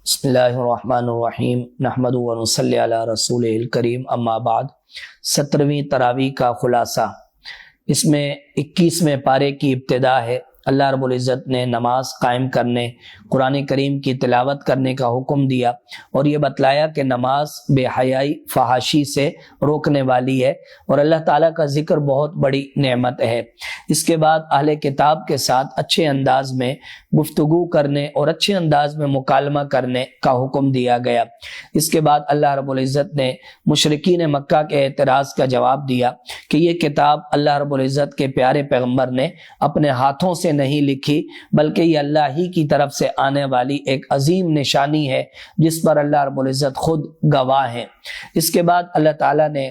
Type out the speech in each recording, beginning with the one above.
بسم اللہ الرحمن الرحیم نحمد و نصلی علی رسول الکریم اما بعد 17ویں تراویح کا خلاصہ۔ اس میں 21ویں پارے کی ابتدا ہے۔ اللہ رب العزت نے نماز قائم کرنے، قرآن کریم کی تلاوت کرنے کا حکم دیا اور یہ بتلایا کہ نماز بے حیائی فحاشی سے روکنے والی ہے اور اللہ تعالیٰ کا ذکر بہت بڑی نعمت ہے۔ اس کے بعد اہل کتاب کے ساتھ اچھے انداز میں گفتگو کرنے اور اچھے انداز میں مکالمہ کرنے کا حکم دیا گیا۔ اس کے بعد اللہ رب العزت نے مشرکین مکہ کے اعتراض کا جواب دیا کہ یہ کتاب اللہ رب العزت کے پیارے پیغمبر نے اپنے ہاتھوں سے نہیں لکھی، بلکہ یہ اللہ ہی کی طرف سے آنے والی ایک عظیم نشانی ہے جس پر اللہ رب العزت خود گواہ ہیں۔ اس کے بعد اللہ تعالیٰ نے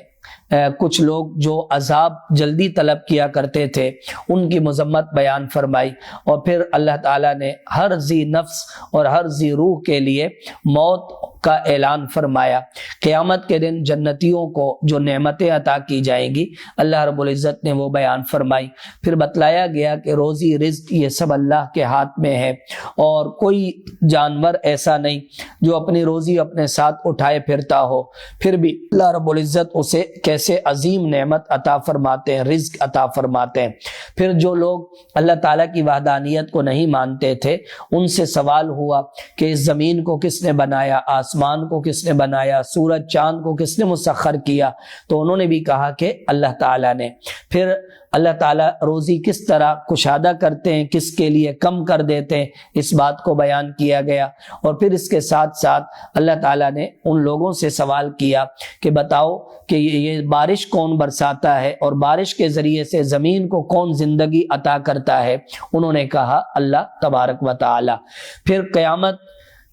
کچھ لوگ جو عذاب جلدی طلب کیا کرتے تھے ان کی مذمت بیان فرمائی، اور پھر اللہ تعالیٰ نے ہر ذی نفس اور ہر ذی روح کے لیے موت کا اعلان فرمایا۔ قیامت کے دن جنتیوں کو جو نعمتیں عطا کی جائیں گی اللہ رب العزت نے وہ بیان فرمائی۔ پھر بتلایا گیا کہ روزی رزق یہ سب اللہ کے ہاتھ میں ہے اور کوئی جانور ایسا نہیں جو اپنی روزی اپنے ساتھ اٹھائے پھرتا ہو، پھر بھی اللہ رب العزت اسے کیسے عظیم نعمت عطا فرماتے ہیں، رزق عطا فرماتے ہیں۔ پھر جو لوگ اللہ تعالیٰ کی وحدانیت کو نہیں مانتے تھے ان سے سوال ہوا کہ اس زمین کو کس نے بنایا، آسمان کو کس نے بنایا، سورج چاند کو کس نے مسخر کیا، تو انہوں نے بھی کہا کہ اللہ تعالیٰ نے۔ پھر اللہ تعالیٰ روزی کس طرح کشادہ کرتے ہیں، کس کے لیے کم کر دیتے ہیں، اس بات کو بیان کیا گیا۔ اور پھر اس کے ساتھ ساتھ اللہ تعالیٰ نے ان لوگوں سے سوال کیا کہ بتاؤ کہ یہ بارش کون برساتا ہے اور بارش کے ذریعے سے زمین کو کون زندگی عطا کرتا ہے، انہوں نے کہا اللہ تبارک و تعالی۔ پھر قیامت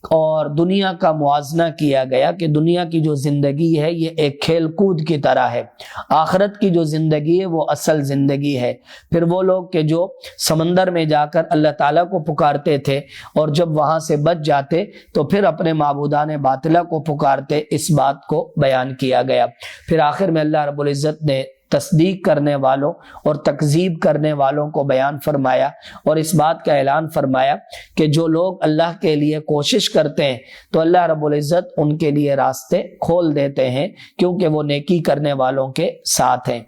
اور دنیا کا موازنہ کیا گیا کہ دنیا کی جو زندگی ہے یہ ایک کھیل کود کی طرح ہے، آخرت کی جو زندگی ہے وہ اصل زندگی ہے۔ پھر وہ لوگ کہ جو سمندر میں جا کر اللہ تعالیٰ کو پکارتے تھے اور جب وہاں سے بچ جاتے تو پھر اپنے معبودان باطلہ کو پکارتے، اس بات کو بیان کیا گیا۔ پھر آخر میں اللہ رب العزت نے تصدیق کرنے والوں اور تکذیب کرنے والوں کو بیان فرمایا اور اس بات کا اعلان فرمایا کہ جو لوگ اللہ کے لیے کوشش کرتے ہیں تو اللہ رب العزت ان کے لیے راستے کھول دیتے ہیں، کیونکہ وہ نیکی کرنے والوں کے ساتھ ہیں۔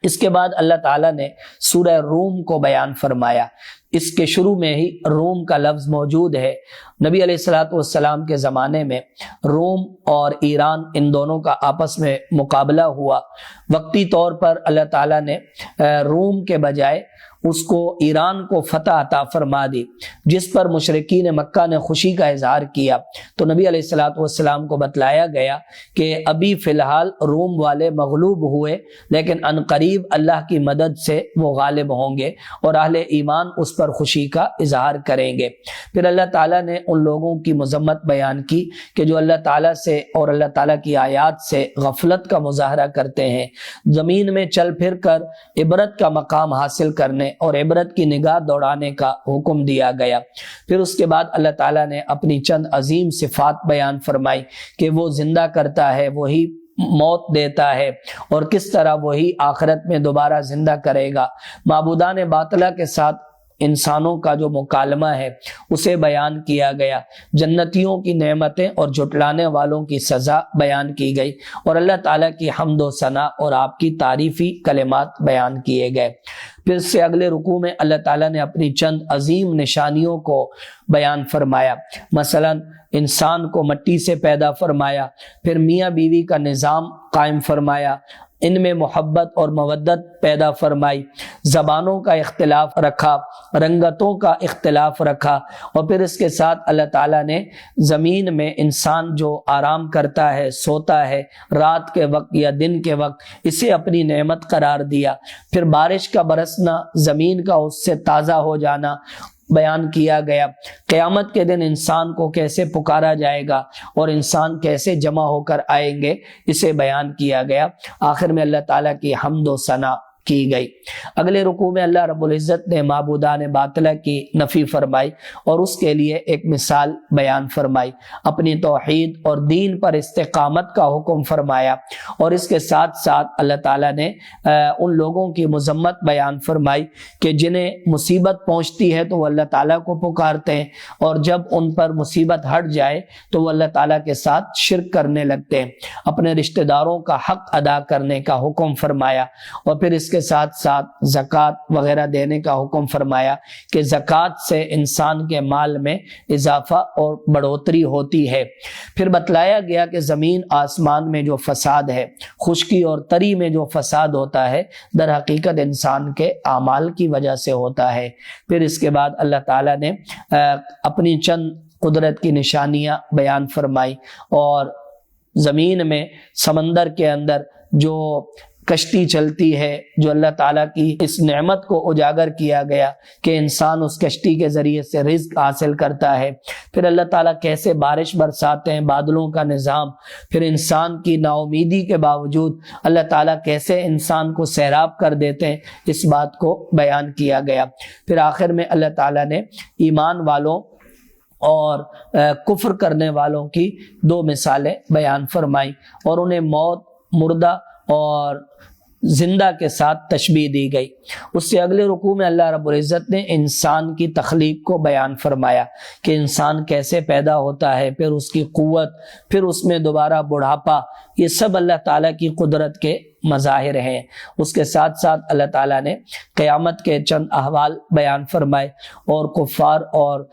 اس کے بعد اللہ تعالیٰ نے سورہ روم کو بیان فرمایا۔ اس کے شروع میں ہی روم کا لفظ موجود ہے۔ نبی علیہ الصلوۃ والسلام کے زمانے میں روم اور ایران ان دونوں کا آپس میں مقابلہ ہوا۔ وقتی طور پر اللہ تعالیٰ نے روم کے بجائے اس کو ایران کو فتح عطا فرما دی، جس پر مشرکین مکہ نے خوشی کا اظہار کیا۔ تو نبی علیہ الصلوۃ والسلام کو بتلایا گیا کہ ابھی فی الحال روم والے مغلوب ہوئے، لیکن عنقریب اللہ کی مدد سے وہ غالب ہوں گے اور اہل ایمان اس پر خوشی کا اظہار کریں گے۔ پھر اللہ تعالیٰ نے ان لوگوں کی مذمت بیان کی کہ جو اللہ تعالیٰ سے اور اللہ تعالیٰ کی آیات سے غفلت کا مظاہرہ کرتے ہیں، زمین میں چل پھر کر عبرت کا مقام حاصل کرنے اور عبرت کی نگاہ دوڑانے کا حکم دیا گیا۔ پھر اس کے بعد اللہ تعالیٰ نے اپنی چند عظیم صفات بیان فرمائی کہ وہ زندہ کرتا ہے، وہی موت دیتا ہے اور کس طرح وہی آخرت میں دوبارہ زندہ کرے گا۔ معبودان باطلہ کے ساتھ انسانوں کا جو مکالمہ ہے اسے بیان کیا گیا۔ جنتیوں کی نعمتیں اور جھٹلانے والوں کی سزا بیان کی گئی اور اللہ تعالیٰ کی حمد و ثنا اور آپ کی تعریفی کلمات بیان کیے گئے۔ پھر سے اگلے رکوع میں اللہ تعالیٰ نے اپنی چند عظیم نشانیوں کو بیان فرمایا۔ مثلا انسان کو مٹی سے پیدا فرمایا، پھر میاں بیوی کا نظام قائم فرمایا، ان میں محبت اور مودت پیدا فرمائی، زبانوں کا اختلاف رکھا، رنگتوں کا اختلاف رکھا، اور پھر اس کے ساتھ اللہ تعالیٰ نے زمین میں انسان جو آرام کرتا ہے، سوتا ہے رات کے وقت یا دن کے وقت، اسے اپنی نعمت قرار دیا۔ پھر بارش کا برسنا، زمین کا اس سے تازہ ہو جانا بیان کیا گیا۔ قیامت کے دن انسان کو کیسے پکارا جائے گا اور انسان کیسے جمع ہو کر آئیں گے اسے بیان کیا گیا۔ آخر میں اللہ تعالیٰ کی حمد و ثنا کی گئی۔ اگلے رکوع میں اللہ رب العزت نے معبودان باطلہ کی نفی فرمائی اور اس کے لیے ایک مثال بیان فرمائی، اپنی توحید اور دین پر استقامت کا حکم فرمایا، اور اس کے ساتھ ساتھ اللہ تعالیٰ نے ان لوگوں کی مذمت بیان فرمائی کہ جنہیں مصیبت پہنچتی ہے تو وہ اللہ تعالیٰ کو پکارتے ہیں، اور جب ان پر مصیبت ہٹ جائے تو وہ اللہ تعالیٰ کے ساتھ شرک کرنے لگتے ہیں۔ اپنے رشتہ داروں کا حق ادا کرنے کا حکم فرمایا، اور پھر اس کے ساتھ ساتھ زکوٰۃ وغیرہ دینے کا حکم فرمایا کہ زکوٰۃ سے انسان کے مال میں اضافہ اور بڑھوتری ہوتی ہے۔ پھر بتلایا گیا کہ زمین آسمان میں جو فساد ہے، خشکی اور تری میں جو فساد ہوتا ہے، در حقیقت انسان کے اعمال کی وجہ سے ہوتا ہے۔ پھر اس کے بعد اللہ تعالیٰ نے اپنی چند قدرت کی نشانیاں بیان فرمائی، اور زمین میں سمندر کے اندر جو کشتی چلتی ہے، جو اللہ تعالیٰ کی اس نعمت کو اجاگر کیا گیا کہ انسان اس کشتی کے ذریعے سے رزق حاصل کرتا ہے۔ پھر اللہ تعالیٰ کیسے بارش برساتے ہیں، بادلوں کا نظام، پھر انسان کی نا امیدی کے باوجود اللہ تعالیٰ کیسے انسان کو سیراب کر دیتے ہیں، اس بات کو بیان کیا گیا۔ پھر آخر میں اللہ تعالیٰ نے ایمان والوں اور کفر کرنے والوں کی دو مثالیں بیان فرمائی، اور انہیں موت، مردہ اور زندہ کے ساتھ تشبیہ دی گئی۔ اس سے اگلے رکوع میں اللہ رب العزت نے انسان کی تخلیق کو بیان فرمایا کہ انسان کیسے پیدا ہوتا ہے، پھر اس کی قوت، پھر اس میں دوبارہ بڑھاپا، یہ سب اللہ تعالیٰ کی قدرت کے مظاہر ہیں۔ اس کے ساتھ ساتھ اللہ تعالیٰ نے قیامت کے چند احوال بیان فرمائے، اور کفار اور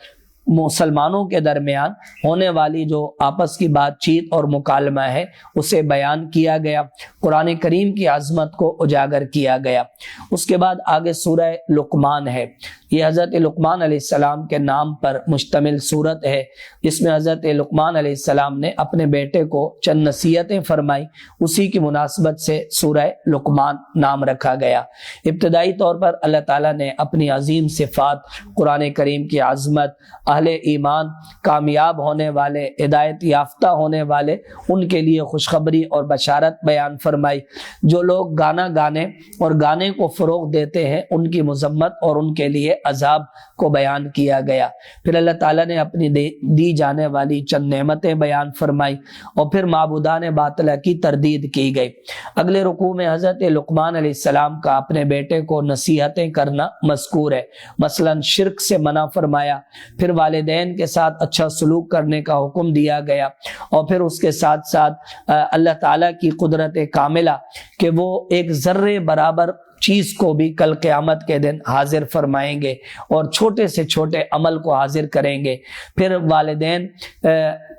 مسلمانوں کے درمیان ہونے والی جو آپس کی بات چیت اور مکالمہ ہے اسے بیان کیا گیا، قرآن کریم کی عظمت کو اجاگر کیا گیا۔ اس کے بعد آگے سورہ لقمان ہے، یہ حضرت لقمان علیہ السلام کے نام پر مشتمل سورت ہے، جس میں حضرت لقمان علیہ السلام نے اپنے بیٹے کو چند نصیحتیں فرمائی، اسی کی مناسبت سے سورہ لقمان نام رکھا گیا۔ ابتدائی طور پر اللہ تعالیٰ نے اپنی عظیم صفات، قرآن کریم کی عظمت، اہل ایمان، کامیاب ہونے والے، ہدایت یافتہ ہونے والے، ان کے لیے خوشخبری اور بشارت بیان فرمائی۔ جو لوگ گانا گانے اور گانے کو فروغ دیتے ہیں ان کی مذمت اور ان کے لیے عذاب کو بیان کیا گیا۔ پھر اللہ تعالیٰ نے اپنی دی جانے والی چند نعمتیں بیان فرمائی، اور پھر معبودان باطلہ کی تردید کی گئی۔ اگلے رکوع میں حضرت لقمان علیہ السلام کا اپنے بیٹے کو نصیحتیں کرنا مذکور ہے، مثلا شرک سے منع فرمایا، پھر والدین کے ساتھ اچھا سلوک کرنے کا حکم دیا گیا، اور پھر اس کے ساتھ ساتھ اللہ تعالیٰ کی قدرت کاملہ کہ وہ ایک ذرے برابر چیز کو بھی کل قیامت کے دن حاضر فرمائیں گے اور چھوٹے سے چھوٹے عمل کو حاضر کریں گے۔ پھر والدین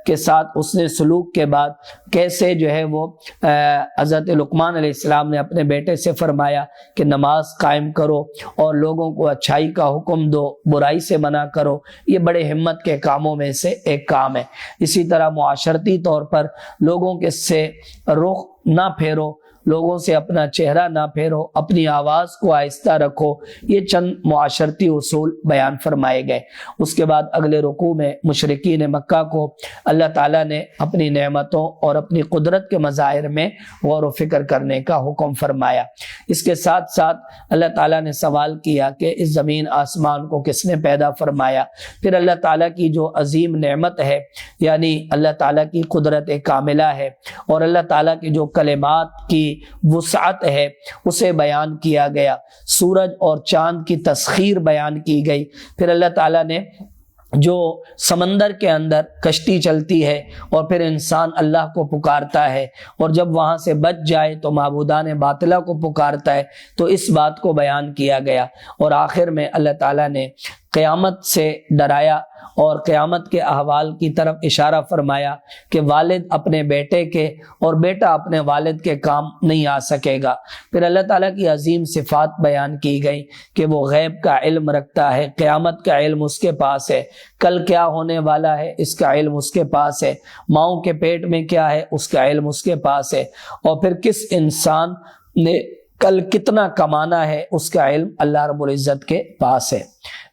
کے ساتھ اس نے سلوک کے بعد کیسے جو ہے وہ حضرت لقمان علیہ السلام نے اپنے بیٹے سے فرمایا کہ نماز قائم کرو اور لوگوں کو اچھائی کا حکم دو، برائی سے منع کرو، یہ بڑے ہمت کے کاموں میں سے ایک کام ہے۔ اسی طرح معاشرتی طور پر لوگوں کے سے رخ نہ پھیرو، لوگوں سے اپنا چہرہ نہ پھیرو، اپنی آواز کو آہستہ رکھو، یہ چند معاشرتی اصول بیان فرمائے گئے۔ اس کے بعد اگلے رکوع میں مشرکین مکہ کو اللہ تعالیٰ نے اپنی نعمتوں اور اپنی قدرت کے مظاہر میں غور و فکر کرنے کا حکم فرمایا۔ اس کے ساتھ ساتھ اللہ تعالیٰ نے سوال کیا کہ اس زمین آسمان کو کس نے پیدا فرمایا۔ پھر اللہ تعالیٰ کی جو عظیم نعمت ہے، یعنی اللہ تعالیٰ کی قدرت کاملہ ہے اور اللہ تعالیٰ کی جو کلمات کی وسعت ہے اسے بیان کیا گیا۔ سورج اور چاند کی تسخیر بیان کی گئی۔ پھر اللہ تعالیٰ نے جو سمندر کے اندر کشتی چلتی ہے اور پھر انسان اللہ کو پکارتا ہے اور جب وہاں سے بچ جائے تو معبودان باطلہ کو پکارتا ہے، تو اس بات کو بیان کیا گیا۔ اور آخر میں اللہ تعالیٰ نے قیامت سے ڈرایا اور قیامت کے احوال کی طرف اشارہ فرمایا کہ والد اپنے بیٹے کے اور بیٹا اپنے والد کے کام نہیں آ سکے گا۔ پھر اللہ تعالیٰ کی عظیم صفات بیان کی گئی کہ وہ غیب کا علم رکھتا ہے، قیامت کا علم اس کے پاس ہے، کل کیا ہونے والا ہے اس کا علم اس کے پاس ہے، ماؤں کے پیٹ میں کیا ہے اس کا علم اس کے پاس ہے، اور پھر کس انسان نے کل کتنا کمانا ہے اس کا علم اللہ رب العزت کے پاس ہے۔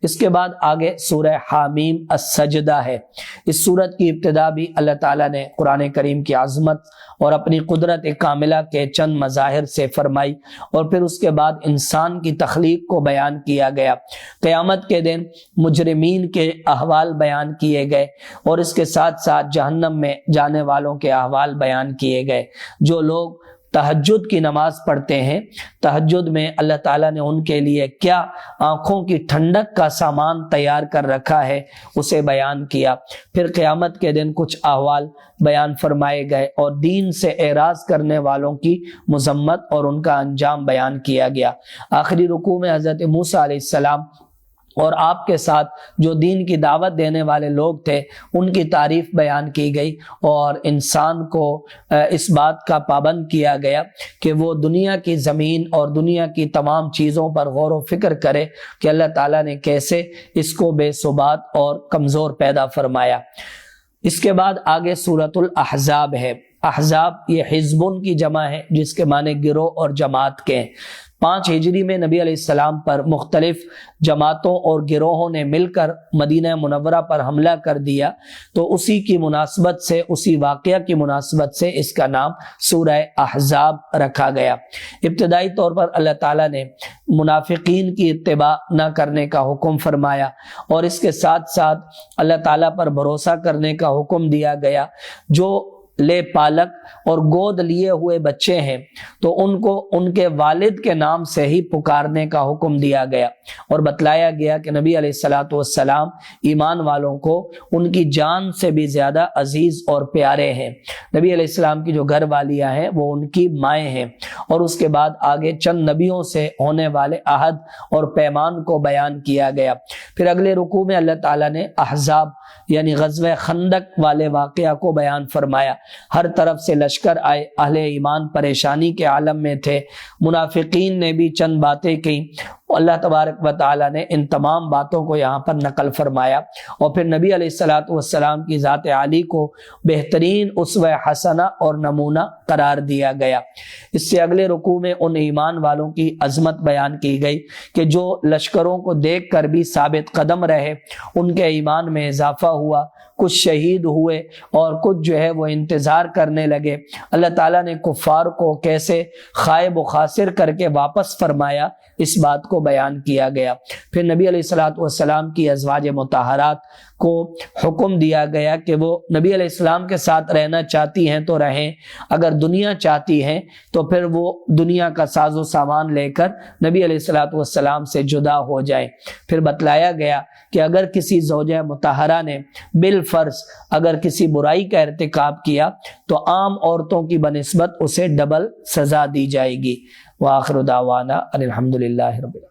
اس کے بعد آگے سورہ حامیم السجدہ ہے۔ اس سورت کی ابتدا بھی اللہ تعالیٰ نے قرآن کریم کی عظمت اور اپنی قدرت کاملہ کے چند مظاہر سے فرمائی، اور پھر اس کے بعد انسان کی تخلیق کو بیان کیا گیا۔ قیامت کے دن مجرمین کے احوال بیان کیے گئے، اور اس کے ساتھ ساتھ جہنم میں جانے والوں کے احوال بیان کیے گئے۔ جو لوگ تہجد کی نماز پڑھتے ہیں، تہجد میں اللہ تعالیٰ نے ان کے لیے کیا آنکھوں کی ٹھنڈک کا سامان تیار کر رکھا ہے اسے بیان کیا۔ پھر قیامت کے دن کچھ احوال بیان فرمائے گئے، اور دین سے اعراض کرنے والوں کی مذمت اور ان کا انجام بیان کیا گیا۔ آخری رکوع میں حضرت موسیٰ علیہ السلام اور آپ کے ساتھ جو دین کی دعوت دینے والے لوگ تھے ان کی تعریف بیان کی گئی، اور انسان کو اس بات کا پابند کیا گیا کہ وہ دنیا کی زمین اور دنیا کی تمام چیزوں پر غور و فکر کرے کہ اللہ تعالیٰ نے کیسے اس کو بے ثبات اور کمزور پیدا فرمایا۔ اس کے بعد آگے سورۃ الاحزاب ہے۔ احزاب یہ حزبن کی جمع ہے، جس کے معنی گروہ اور جماعت کے ہیں۔ 5 ہجری میں نبی علیہ السلام پر مختلف جماعتوں اور گروہوں نے مل کر مدینہ منورہ پر حملہ کر دیا، تو اسی کی مناسبت سے، اسی واقعہ کی مناسبت سے اس کا نام سورہ احزاب رکھا گیا۔ ابتدائی طور پر اللہ تعالیٰ نے منافقین کی اتباع نہ کرنے کا حکم فرمایا، اور اس کے ساتھ ساتھ اللہ تعالیٰ پر بھروسہ کرنے کا حکم دیا گیا۔ جو لے پالک اور گود لیے ہوئے بچے ہیں تو ان کو ان کے والد کے نام سے ہی پکارنے کا حکم دیا گیا، اور بتلایا گیا کہ نبی علیہ الصلوۃ والسلام ایمان والوں کو ان کی جان سے بھی زیادہ عزیز اور پیارے ہیں۔ نبی علیہ السلام کی جو گھر والیاں ہیں وہ ان کی مائیں ہیں۔ اور اس کے بعد آگے چند نبیوں سے ہونے والے عہد اور پیمان کو بیان کیا گیا۔ پھر اگلے رکوع میں اللہ تعالیٰ نے احزاب یعنی غزوہ خندق والے واقعہ کو بیان فرمایا۔ ہر طرف سے لشکر آئے، اہل ایمان پریشانی کے عالم میں تھے، منافقین نے بھی چند باتیں کی، اللہ تبارک و تعالیٰ نے ان تمام باتوں کو یہاں پر نقل فرمایا، اور پھر نبی علیہ الصلوۃ والسلام کی ذات عالی کو بہترین اسوہ حسنہ اور نمونہ قرار دیا گیا۔ اس سے اگلے رکوع میں ان ایمان والوں کی عظمت بیان کی گئی کہ جو لشکروں کو دیکھ کر بھی ثابت قدم رہے، ان کے ایمان میں اضافہ ہوا، کچھ شہید ہوئے اور کچھ جو ہے وہ انتظار کرنے لگے۔ اللہ تعالیٰ نے کفار کو کیسے خائب و خاسر کر کے واپس فرمایا، اس بات کو بیان کیا گیا۔ پھر نبی علیہ الصلوۃ والسلام کی ازواج مطہرات کو حکم دیا گیا کہ وہ نبی علیہ السلام کے ساتھ رہنا چاہتی ہیں تو رہیں، اگر دنیا چاہتی ہیں تو پھر وہ دنیا کا ساز و سامان لے کر نبی علیہ الصلوۃ والسلام سے جدا ہو جائیں۔ پھر بتلایا گیا کہ اگر کسی زوجہ مطہرہ نے بالفرض اگر کسی برائی کا ارتکاب کیا تو عام عورتوں کی بنسبت اسے ڈبل سزا دی جائے گی۔ وآخر دعوانا ان الحمد للہ رب العالمین۔